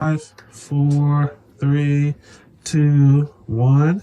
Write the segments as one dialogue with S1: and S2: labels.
S1: 5, 4, 3, 2, 1.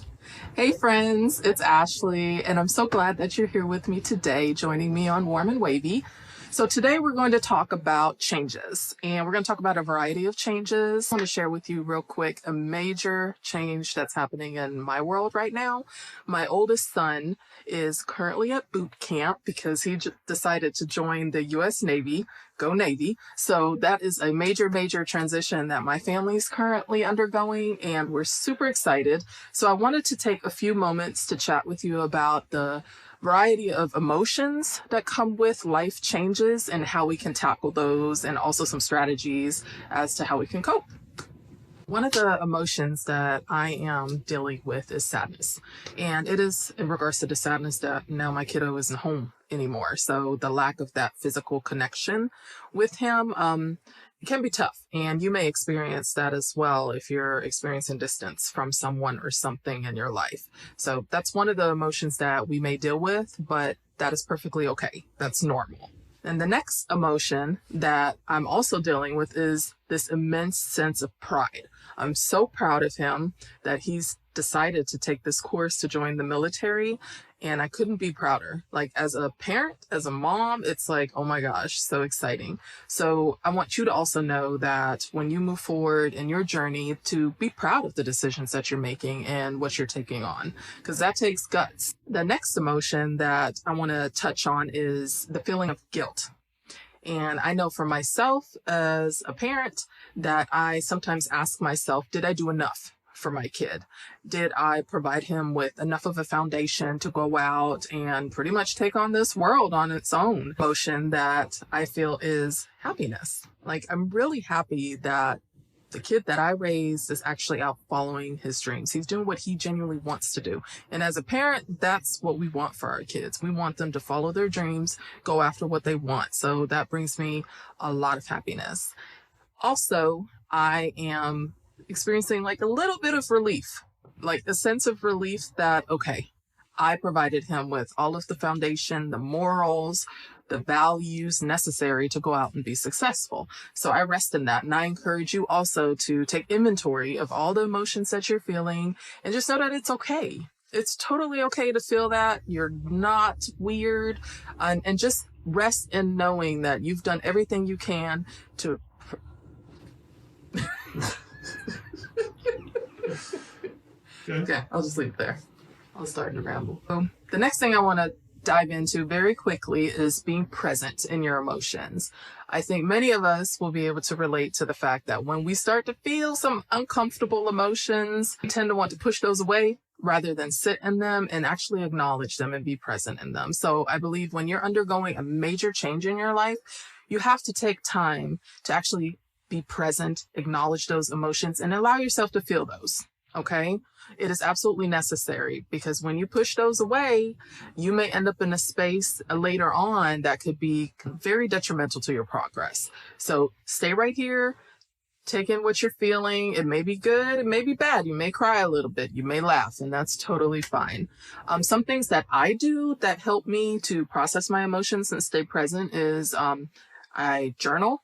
S2: Hey friends, it's Ashley, and I'm so glad that you're here with me today, joining me on Warm and Wavy. So today we're going to talk about changes, and we're going to talk about a variety of changes. I want to share with you real quick a major change that's happening in my world right now. My oldest son is currently at boot camp because he decided to join the U.S. Navy. Go Navy. So that is a major transition that my family is currently undergoing, and we're super excited. So I wanted to take a few moments to chat with you about the variety of emotions that come with life changes and how we can tackle those, and also some strategies as to how we can cope. One of the emotions that I am dealing with is sadness. And it is in regards to the sadness that now my kiddo isn't home anymore. So the lack of that physical connection with him can be tough. And you may experience that as well if you're experiencing distance from someone or something in your life. So that's one of the emotions that we may deal with, but that is perfectly okay. That's normal. And the next emotion that I'm also dealing with is this immense sense of pride. I'm so proud of him that he's decided to take this course to join the military, and I couldn't be prouder. Like, as a parent, as a mom, it's like, oh my gosh, so exciting. So I want you to also know that when you move forward in your journey, to be proud of the decisions that you're making and what you're taking on, because that takes guts. The next emotion that I want to touch on is the feeling of guilt. And I know for myself as a parent that I sometimes ask myself, did I do enough for my kid? Did I provide him with enough of a foundation to go out and pretty much take on this world on its own? Emotion that I feel is happiness. Like, I'm really happy that the kid that I raised is actually out following his dreams. He's doing what he genuinely wants to do. And as a parent, that's what we want for our kids. We want them to follow their dreams, go after what they want. So that brings me a lot of happiness. Also, I am experiencing like a little bit of relief, like a sense of relief that, okay, I provided him with all of the foundation, the morals, the values necessary to go out and be successful. So I rest in that. And I encourage you also to take inventory of all the emotions that you're feeling and just know that it's okay. It's totally okay to feel that. You're not weird. And just rest in knowing that you've done everything you can to... Okay, I'll just leave it there. I'll start to ramble. So the next thing I want to dive into very quickly is being present in your emotions. I think many of us will be able to relate to the fact that when we start to feel some uncomfortable emotions, we tend to want to push those away rather than sit in them and actually acknowledge them and be present in them. So I believe when you're undergoing a major change in your life, you have to take time to actually be present, acknowledge those emotions, and allow yourself to feel those. Okay? It is absolutely necessary, because when you push those away, you may end up in a space later on that could be very detrimental to your progress. So stay right here, take in what you're feeling. It may be good, it may be bad. You may cry a little bit, you may laugh, and that's totally fine. Some things that I do that help me to process my emotions and stay present is I journal.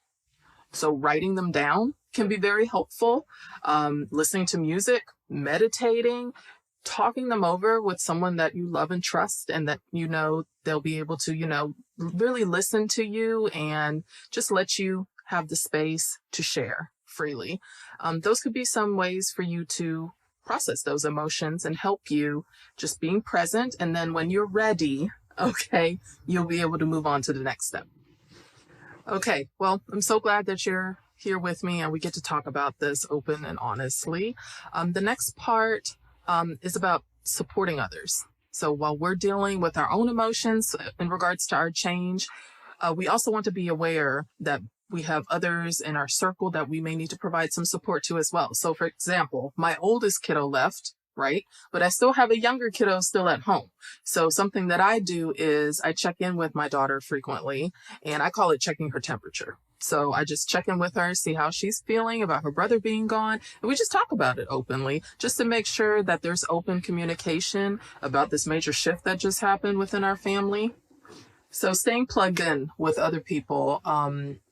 S2: So writing them down can be very helpful. Listening to music, meditating, talking them over with someone that you love and trust, and that you know they'll be able to, really listen to you and just let you have the space to share freely. Those could be some ways for you to process those emotions and help you just being present. And then when you're ready, okay, you'll be able to move on to the next step. Okay, well, I'm so glad that you're here with me and we get to talk about this open and honestly. The next part is about supporting others. So while we're dealing with our own emotions in regards to our change, we also want to be aware that we have others in our circle that we may need to provide some support to as well. So for example, my oldest kiddo left, right? But I still have a younger kiddo still at home. So something that I do is I check in with my daughter frequently, and I call it checking her temperature. So I just check in with her, see how she's feeling about her brother being gone. And we just talk about it openly, just to make sure that there's open communication about this major shift that just happened within our family. So staying plugged in with other people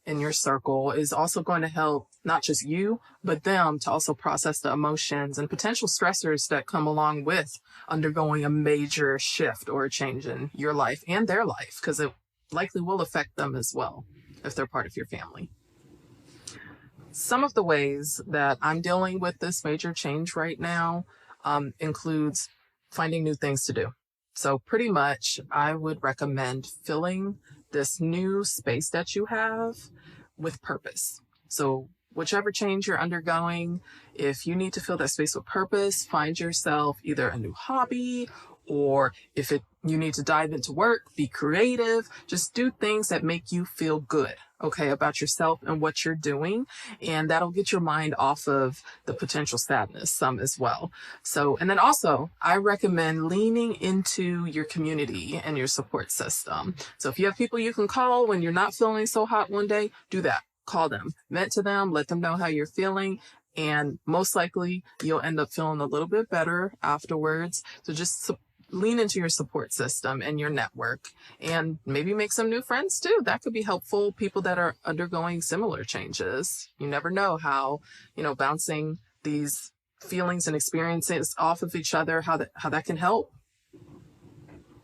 S2: in your circle is also going to help not just you, but them to also process the emotions and potential stressors that come along with undergoing a major shift or a change in your life and their life, because it likely will affect them as well if they're part of your family. Some of the ways that I'm dealing with this major change right now includes finding new things to do. So pretty much I would recommend filling this new space that you have with purpose. So whichever change you're undergoing, if you need to fill that space with purpose, find yourself either a new hobby, or if you need to dive into work, be creative, just do things that make you feel good, okay, about yourself and what you're doing. And that'll get your mind off of the potential sadness some as well. So, and then also I recommend leaning into your community and your support system. So if you have people you can call when you're not feeling so hot one day, do that. Call them, vent to them, let them know how you're feeling. And most likely you'll end up feeling a little bit better afterwards. So just lean into your support system and your network, and maybe make some new friends too. That could be helpful. People that are undergoing similar changes. You never know how, bouncing these feelings and experiences off of each other, how that can help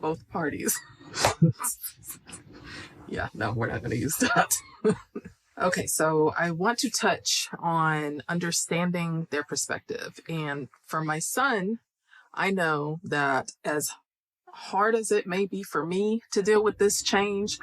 S2: both parties. Yeah, no, we're not going to use that. Okay, so I want to touch on understanding their perspective. And for my son, I know that as hard as it may be for me to deal with this change,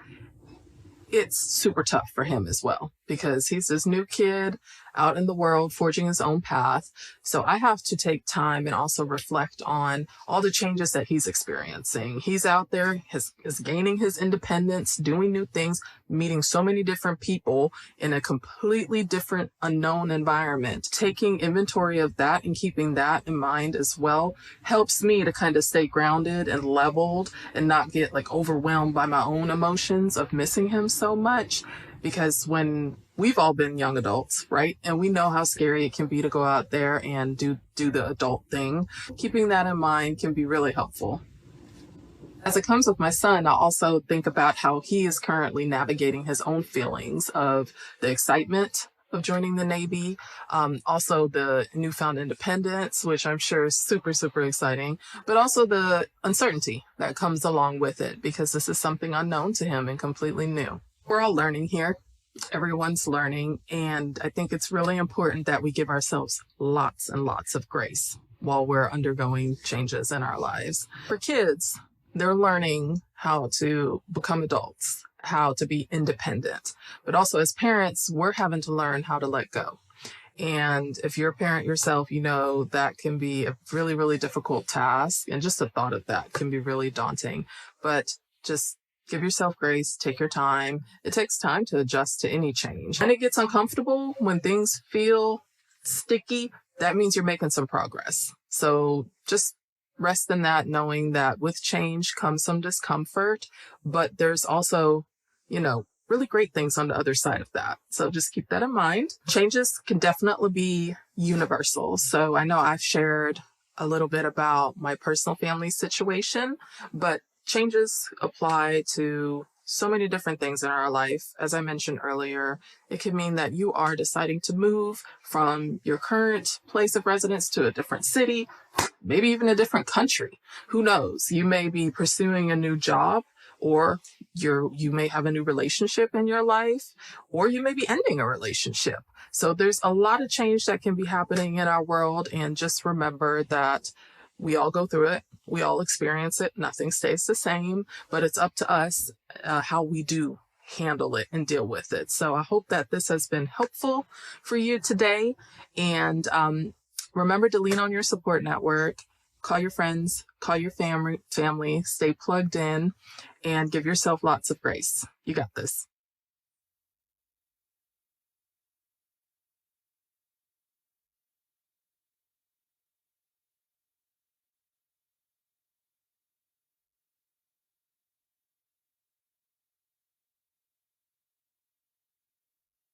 S2: it's super tough for him as well, because he's this new kid out in the world forging his own path. So I have to take time and also reflect on all the changes that he's experiencing. He's out there, is gaining his independence, doing new things, meeting so many different people in a completely different unknown environment. Taking inventory of that and keeping that in mind as well helps me to kind of stay grounded and leveled and not get overwhelmed by my own emotions of missing him so much. Because when we've all been young adults, right? And we know how scary it can be to go out there and do the adult thing. Keeping that in mind can be really helpful. As it comes with my son, I also think about how he is currently navigating his own feelings of the excitement of joining the Navy, also the newfound independence, which I'm sure is super, super exciting, but also the uncertainty that comes along with it, because this is something unknown to him and completely new. We're all learning here. Everyone's learning. And I think it's really important that we give ourselves lots and lots of grace while we're undergoing changes in our lives. For kids, they're learning how to become adults, how to be independent. But also as parents, we're having to learn how to let go. And if you're a parent yourself, that can be a really, really difficult task. And just the thought of that can be really daunting. But just give yourself grace, take your time. It takes time to adjust to any change. When it gets uncomfortable, when things feel sticky, that means you're making some progress. So just rest in that, knowing that with change comes some discomfort, but there's also, really great things on the other side of that. So just keep that in mind. Changes can definitely be universal. So I know I've shared a little bit about my personal family situation, but changes apply to so many different things in our life. As I mentioned earlier, it can mean that you are deciding to move from your current place of residence to a different city, maybe even a different country. Who knows? You may be pursuing a new job, or you may have a new relationship in your life, or you may be ending a relationship. So there's a lot of change that can be happening in our world. And just remember that we all go through it. We all experience it. Nothing stays the same, but it's up to us how we do handle it and deal with it. So I hope that this has been helpful for you today. And remember to lean on your support network. Call your friends, call your family, stay plugged in, and give yourself lots of grace. You got this.